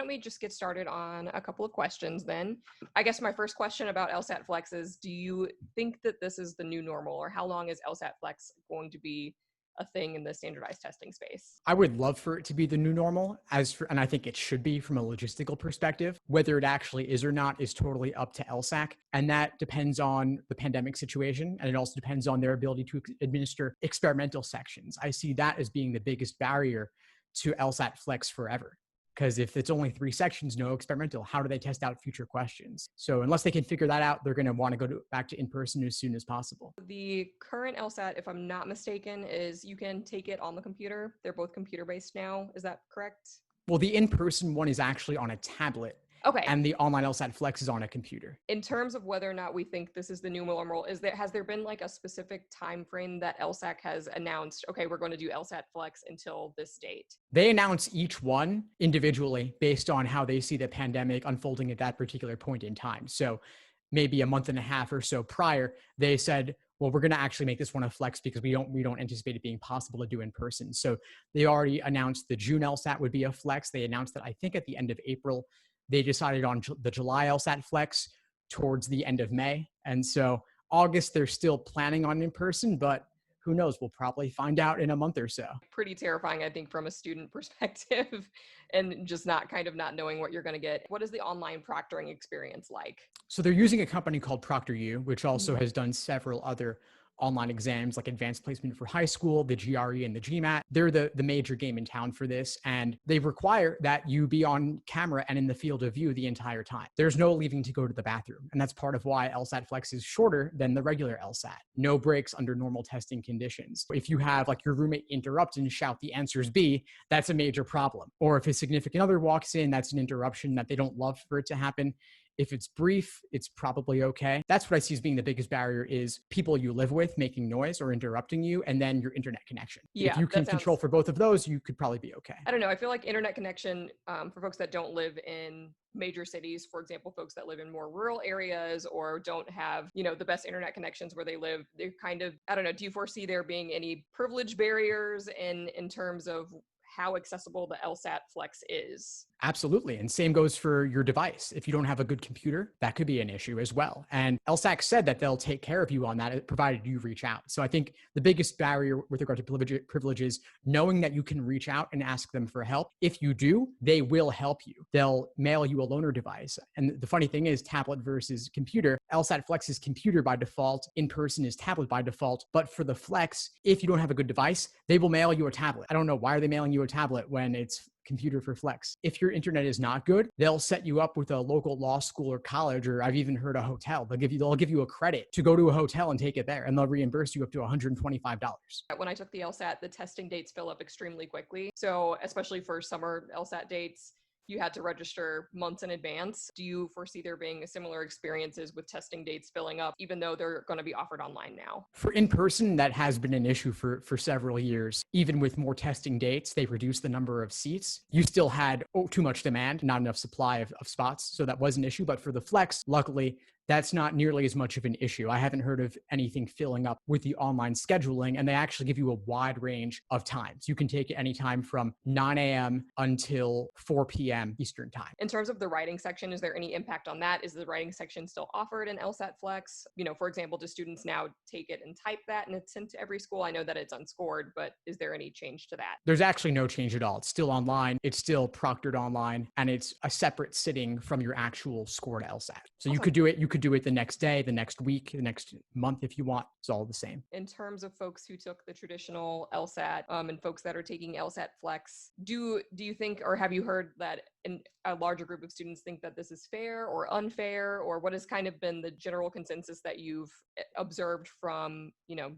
me just get started on a couple of questions then. I guess my first question about LSAT Flex is, do you think that this is the new normal, or how long is LSAT Flex going to be a thing in the standardized testing space? I would love for it to be the new normal, and I think it should be from a logistical perspective. Whether it actually is or not is totally up to LSAC, and that depends on the pandemic situation, and it also depends on their ability to administer experimental sections. I see that as being the biggest barrier to LSAT Flex forever. Because if it's only 3 sections, no experimental, how do they test out future questions? So unless they can figure that out, they're going to want to go back to in-person as soon as possible. The current LSAT, if I'm not mistaken, is you can take it on the computer. They're both computer-based now. Is that correct? Well, the in-person one is actually on a tablet. Okay. And the online LSAT Flex is on a computer. In terms of whether or not we think this is the new normal, has there been like a specific time frame that LSAC has announced, okay, we're going to do LSAT Flex until this date? They announce each one individually based on how they see the pandemic unfolding at that particular point in time. So maybe a month and a half or so prior, they said, well, we're going to actually make this one a flex because we don't anticipate it being possible to do in person. So they already announced the June LSAT would be a flex. They announced that I think at the end of April. They decided on the July LSAT Flex towards the end of May. And so August, they're still planning on in person, but who knows? We'll probably find out in a month or so. Pretty terrifying, I think, from a student perspective and just not knowing what you're going to get. What is the online proctoring experience like? So they're using a company called ProctorU, which also has done several other online exams like advanced placement for high school, the GRE and the GMAT. They're the major game in town for this. And they require that you be on camera and in the field of view the entire time. There's no leaving to go to the bathroom. And that's part of why LSAT Flex is shorter than the regular LSAT. No breaks under normal testing conditions. If you have like your roommate interrupt and shout the answer's B, that's a major problem. Or if a significant other walks in, that's an interruption that they don't love for it to happen. If it's brief, it's probably okay. That's what I see as being the biggest barrier is people you live with making noise or interrupting you, and then your internet connection. Yeah, if you can control for both of those, you could probably be okay. I don't know. I feel like internet connection for folks that don't live in major cities, for example, folks that live in more rural areas or don't have, the best internet connections where they live, they're kind of, I don't know, do you foresee there being any privilege barriers in terms of how accessible the LSAT Flex is? Absolutely. And same goes for your device. If you don't have a good computer, that could be an issue as well. And LSAC said that they'll take care of you on that, provided you reach out. So I think the biggest barrier with regard to privilege is knowing that you can reach out and ask them for help. If you do, they will help you. They'll mail you a loaner device. And the funny thing is tablet versus computer. LSAT Flex is computer by default. In person is tablet by default. But for the Flex, if you don't have a good device, they will mail you a tablet. I don't know why are they mailing you a tablet when it's computer for Flex. If your internet is not good, they'll set you up with a local law school or college, or I've even heard a hotel. They'll give you a credit to go to a hotel and take it there, and they'll reimburse you up to $125. When I took the LSAT, the testing dates fill up extremely quickly. So especially for summer LSAT dates, you had to register months in advance. Do you foresee there being similar experiences with testing dates filling up, even though they're going to be offered online now? For in-person, that has been an issue for several years. Even with more testing dates, they reduced the number of seats. You still had too much demand, not enough supply of spots. So that was an issue. But for the Flex, luckily, that's not nearly as much of an issue. I haven't heard of anything filling up with the online scheduling, and they actually give you a wide range of times. You can take it anytime from 9 a.m. until 4 p.m. Eastern time. In terms of the writing section, is there any impact on that? Is the writing section still offered in LSAT Flex? For example, do students now take it and type that and it's sent to every school? I know that it's unscored, but is there any change to that? There's actually no change at all. It's still online. It's still proctored online, and it's a separate sitting from your actual scored LSAT. So awesome. You could do it the next day, the next week, the next month if you want. It's all the same. In terms of folks who took the traditional LSAT and folks that are taking LSAT Flex, do you think, or have you heard that a larger group of students think that this is fair or unfair, or what has kind of been the general consensus that you've observed from,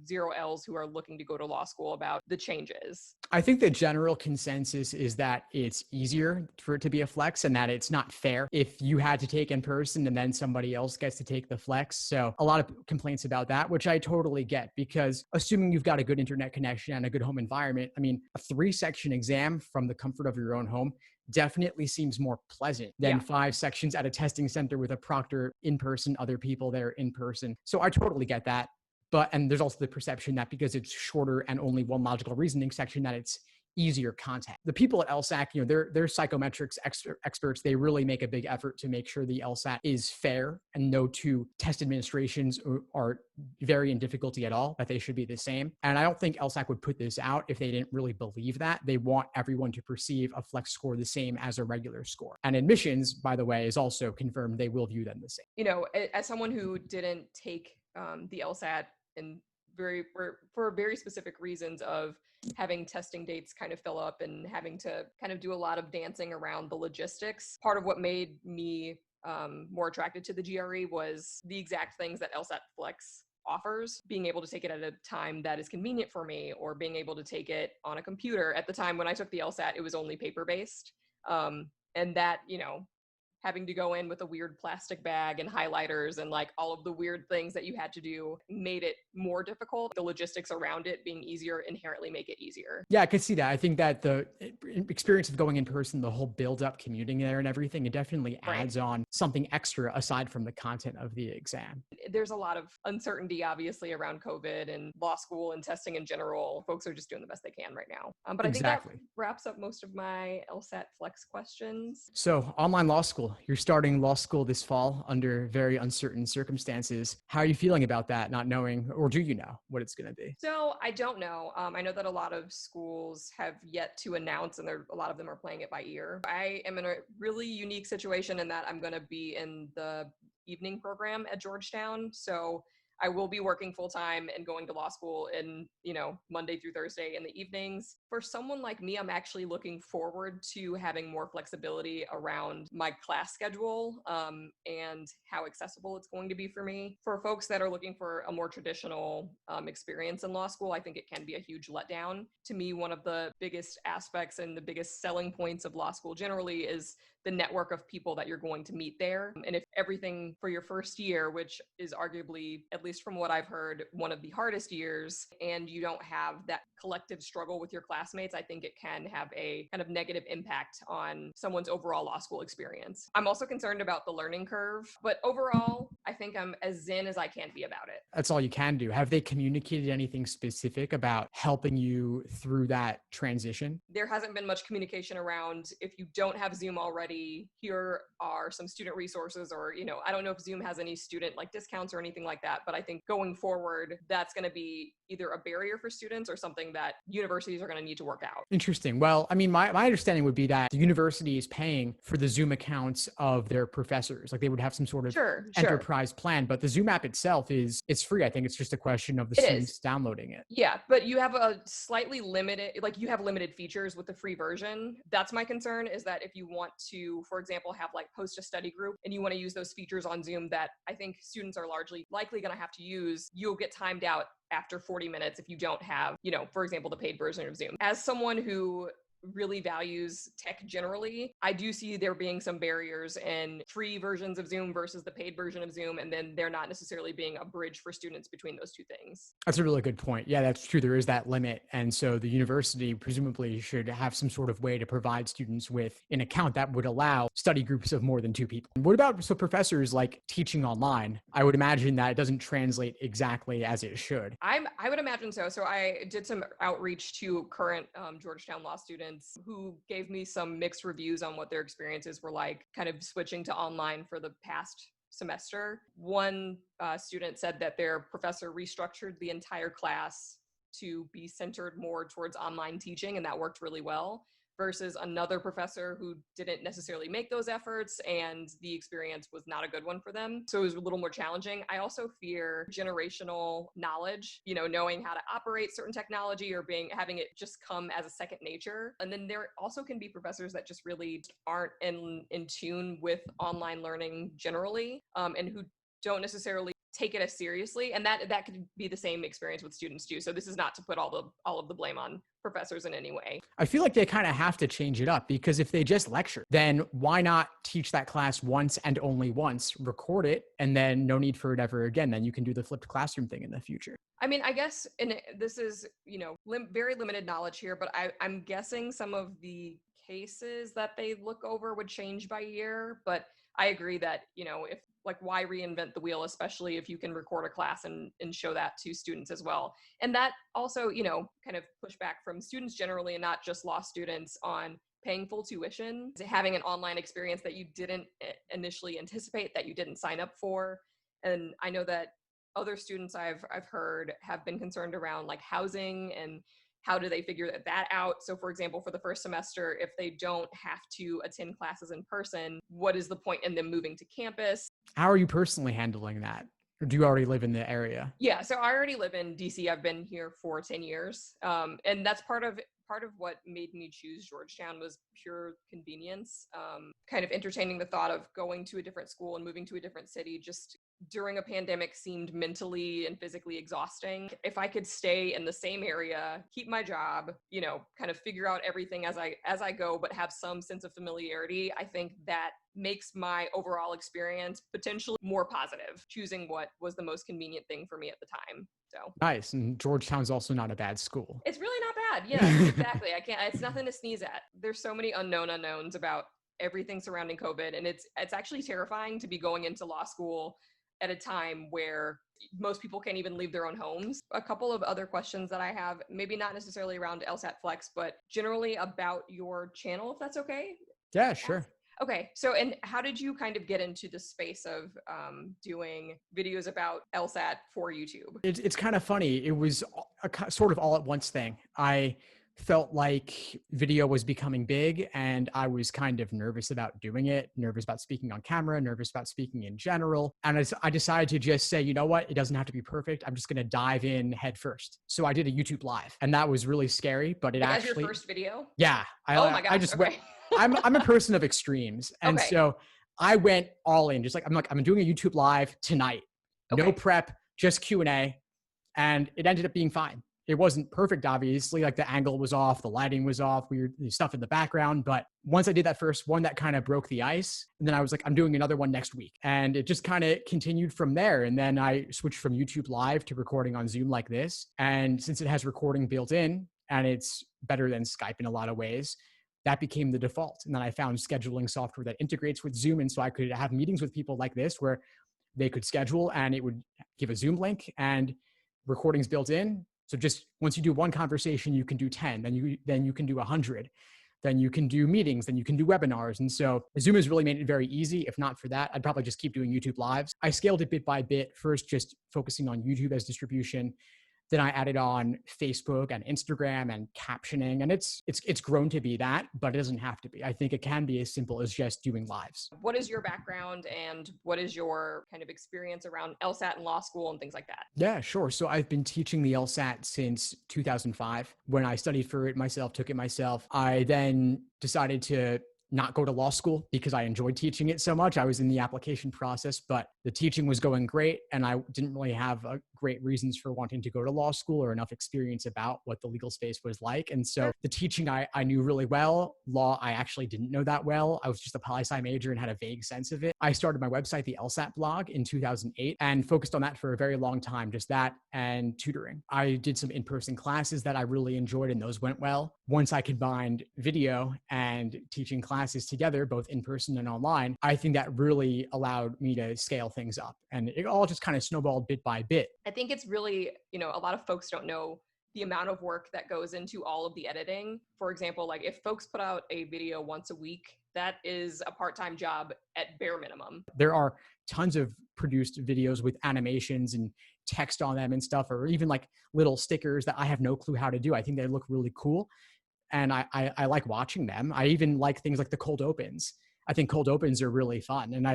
zero Ls who are looking to go to law school about the changes? I think the general consensus is that it's easier for it to be a Flex and that it's not fair if you had to take in person and then somebody else gets to take the Flex. So a lot of complaints about that, which I totally get, because assuming you've got a good internet connection and a good home environment, a 3-section exam from the comfort of your own home definitely seems more pleasant than 5 sections at a testing center with a proctor in person, other people there in person. So I totally get that. And there's also the perception that because it's shorter and only one logical reasoning section, that it's easier content. The people at LSAC, they're psychometrics experts. They really make a big effort to make sure the LSAT is fair, and no two test administrations are vary in difficulty at all, that they should be the same. And I don't think LSAC would put this out if they didn't really believe that. They want everyone to perceive a flex score the same as a regular score. And admissions, by the way, is also confirmed they will view them the same. As someone who didn't take the LSAT and for very specific reasons of having testing dates kind of fill up and having to kind of do a lot of dancing around the logistics. Part of what made me more attracted to the GRE was the exact things that LSAT Flex offers, being able to take it at a time that is convenient for me, or being able to take it on a computer. At the time when I took the LSAT, it was only paper-based. And that, having to go in with a weird plastic bag and highlighters and like all of the weird things that you had to do made it more difficult. The logistics around it being easier inherently make it easier. Yeah, I could see that. I think that the experience of going in person, the whole build up commuting there and everything, it definitely adds on something extra aside from the content of the exam. There's a lot of uncertainty, obviously, around COVID and law school and testing in general. Folks are just doing the best they can right now. But I think that wraps up most of my LSAT Flex questions. So online law school, you're starting law school this fall under very uncertain circumstances. How are you feeling about that, not knowing, or do you know what it's going to be? So I don't know. I know that a lot of schools have yet to announce, and a lot of them are playing it by ear. I am in a really unique situation in that I'm going to be in the evening program at Georgetown. So I will be working full time and going to law school in, Monday through Thursday in the evenings. For someone like me, I'm actually looking forward to having more flexibility around my class schedule and how accessible it's going to be for me. For folks that are looking for a more traditional experience in law school, I think it can be a huge letdown. To me, one of the biggest aspects and the biggest selling points of law school generally is the network of people that you're going to meet there. And if everything for your first year, which is arguably, at least from what I've heard, one of the hardest years, and you don't have that collective struggle with your classmates, I think it can have a kind of negative impact on someone's overall law school experience. I'm also concerned about the learning curve, but overall, I think I'm as zen as I can be about it. That's all you can do. Have they communicated anything specific about helping you through that transition? There hasn't been much communication around, if you don't have Zoom already, here are some student resources, or, I don't know if Zoom has any student like discounts or anything like that, but I think going forward, that's going to be either a barrier for students or something that universities are going to need to work out. Interesting. Well, I mean, my understanding would be that the university is paying for the Zoom accounts of their professors. Like they would have some sort of enterprise plan, but the Zoom app itself it's free. I think it's just a question of the students downloading it. Yeah, but you have a slightly limited, you have limited features with the free version. That's my concern, is that if you want to, for example, have post a study group and you want to use those features on Zoom that I think students are likely going to have to use, you'll get timed out after 40 minutes if you don't have, for example, the paid version of Zoom. As someone who really values tech generally, I do see there being some barriers in free versions of Zoom versus the paid version of Zoom, and then there not necessarily being a bridge for students between those two things. That's a really good point. Yeah, that's true. There is that limit. And so the university presumably should have some sort of way to provide students with an account that would allow study groups of more than 2 people. What about professors teaching online? I would imagine that it doesn't translate exactly as it should. I would imagine so. So I did some outreach to current Georgetown Law students who gave me some mixed reviews on what their experiences were like, kind of switching to online for the past semester. One student said that their professor restructured the entire class to be centered more towards online teaching, and that worked really well, versus another professor who didn't necessarily make those efforts, and the experience was not a good one for them. So it was a little more challenging. I also fear generational knowledge, knowing how to operate certain technology or having it just come as a second nature. And then there also can be professors that just really aren't in tune with online learning generally, and who don't necessarily take it as seriously, and that could be the same experience with students too. So this is not to put all of the blame on professors in any way. I feel like they kind of have to change it up, because if they just lecture, then why not teach that class once and only once, record it, and then no need for it ever again? Then you can do the flipped classroom thing in the future. I mean, I guess, and this is, very limited knowledge here, but I'm guessing some of the cases that they look over would change by year, but I agree that, if like why reinvent the wheel, especially if you can record a class and show that to students as well. And that also, kind of pushback from students generally and not just law students on paying full tuition, having an online experience that you didn't initially anticipate, that you didn't sign up for. And I know that other students I've heard have been concerned around like housing and how do they figure that out. So for example, for the first semester, if they don't have to attend classes in person, what is the point in them moving to campus? How are you personally handling that? Or do you already live in the area? Yeah, so I already live in DC. I've been here for 10 years. And that's part of what made me choose Georgetown was pure convenience. Kind of entertaining the thought of going to a different school and moving to a different city just during a pandemic seemed mentally and physically exhausting. If I could stay in the same area, keep my job, kind of figure out everything as I go, but have some sense of familiarity, I think that makes my overall experience potentially more positive, choosing what was the most convenient thing for me at the time. So Nice. And Georgetown's also not a bad school. it's really not bad. Yeah, exactly. It's nothing to sneeze at. There's so many unknowns about everything surrounding COVID. And it's actually terrifying to be going into law school at a time where most people can't even leave their own homes. A couple of other questions that I have, maybe not necessarily around LSAT Flex, but generally about your channel, if that's okay. Yeah, sure. Okay, so and how did you kind of get into the space of doing videos about LSAT for YouTube? It's kind of funny. It was sort of all at once thing. I felt like video was becoming big and I was kind of nervous about doing it, nervous about speaking on camera, nervous about speaking in general. And I decided to just say, you know what? It doesn't have to be perfect. I'm just going to dive in head first. So I did a YouTube live and that was really scary, but it Like actually— as your first video? Yeah. Oh my gosh. I just Okay. I'm a person of extremes. And Okay. so I went all in, just like, I'm doing a YouTube live tonight. No Okay. prep, just Q&A. And it ended up being fine. It wasn't perfect, obviously. Like the angle was off, the lighting was off, weird stuff in the background. But once I did that first one, that kind of broke the ice. And then I was like, I'm doing another one next week. And it just kind of continued from there. And then I switched from YouTube Live to recording on Zoom like this. And since it has recording built in and it's better than Skype in a lot of ways, that became the default. And then I found scheduling software that integrates with Zoom. And so I could have meetings with people like this where they could schedule and it would give a Zoom link and recordings built in. So just once you do one conversation, you can do 10, then you can do 100, then you can do meetings, then you can do webinars. And so Zoom has really made it very easy. If not for that, I'd probably just keep doing YouTube lives. I scaled it bit by bit, first just focusing on YouTube as distribution. Then I added on Facebook and Instagram and captioning, and it's grown to be that, but it doesn't have to be. I think it can be as simple as just doing lives. What is your background and what is your kind of experience around LSAT and law school and things like that? Yeah, sure. So I've been teaching the LSAT since 2005. When I studied for it myself, took it myself, I then decided to not go to law school because I enjoyed teaching it so much. I was in the application process, but the teaching was going great and I didn't really have great reasons for wanting to go to law school or enough experience about what the legal space was like. And so the teaching I knew really well. Law, I actually didn't know that well. I was just a poli-sci major and had a vague sense of it. I started my website, the LSAT blog, in 2008 and focused on that for a very long time, just that and tutoring. I did some in-person classes that I really enjoyed and those went well. Once I combined video and teaching classes together, both in person and online, I think that really allowed me to scale things up. And it all just kind of snowballed bit by bit. I think it's really, a lot of folks don't know the amount of work that goes into all of the editing. For example, like if folks put out a video once a week, that is a part-time job at bare minimum. There are tons of produced videos with animations and text on them and stuff, or even like little stickers that I have no clue how to do. I think they look really cool. And I like watching them. I even like things like the cold opens. I think cold opens are really fun. And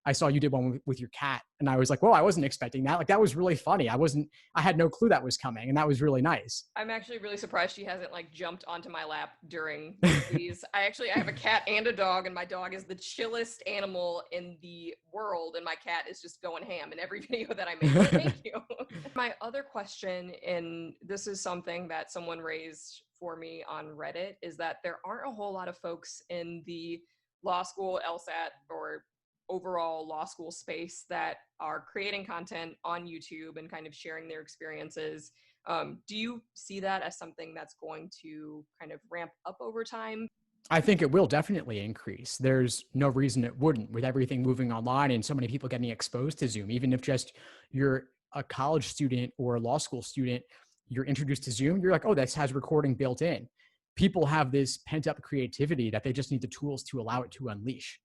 I saw you did one with your cat and I was like, whoa, I wasn't expecting that. Like that was really funny. I had no clue that was coming and that was really nice. I'm actually really surprised she hasn't like jumped onto my lap during these. I have a cat and a dog and my dog is the chillest animal in the world and my cat is just going ham in every video that I make. So thank you. My other question, and this is something that someone raised for me on Reddit, is that there aren't a whole lot of folks in the law school, LSAT, or overall law school space that are creating content on YouTube and kind of sharing their experiences. Do you see that as something that's going to kind of ramp up over time? I think it will definitely increase. There's no reason it wouldn't with everything moving online and so many people getting exposed to Zoom. Even if just you're a college student or a law school student, you're introduced to Zoom, you're like, oh, this has recording built in. People have this pent up creativity that they just need the tools to allow it to unleash.